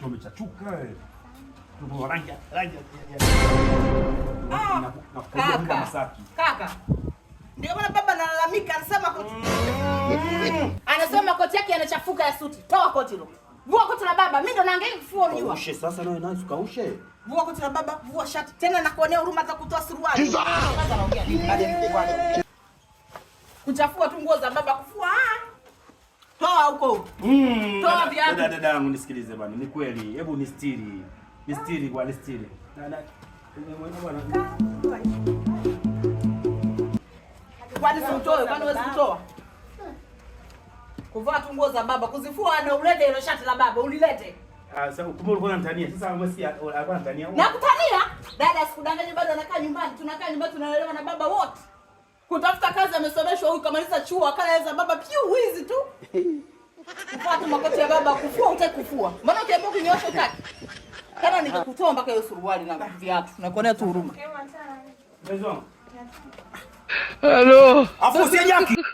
mtoto umechachuka. Ndio rangi. Kaka. Ndio maana baba analalamika, anasema koti yake yanachafuka ya suti. Toa koti hilo. Vua koti la baba. Mimi ndo naangalia kufua unajua. Kaushe sasa nawe nawe ukaushe. Vua koti la baba, vua shati. Tena nakuonea huruma za kutoa suruali. Kwanza naongea nini? Kuchafua tu nguo za baba kufua. Toa huko. Toa viatu. Dada yangu nisikilize bwana. Ni kweli. Hebu nistiri. Nistiri kwa nistiri. Dada. Kwani utoe? Kwani huwezi kutoa? Kuvaa tu nguo za baba, kuzifua na ulete ile shati la baba, ulilete. Sasa kumbe ulikuwa unamtania. Sasa mwesi alikuwa anamtania. Nakutania? Dada sikudanganya, bado anakaa nyumbani. Tunakaa nyumbani tunalelewa na baba wote. Kutafuta kazi amesomeshwa huyu, kamaliza chuo akaleza baba piu hizi tu. Kuvaa tu makoti ya baba, kufua utaki kufua. Mbona ukiamua kunyoosha utaki? Kana nikakutoa mpaka hiyo suruali na viatu. Nakuonea tu huruma. Mezon. Hello. Afu usijaki.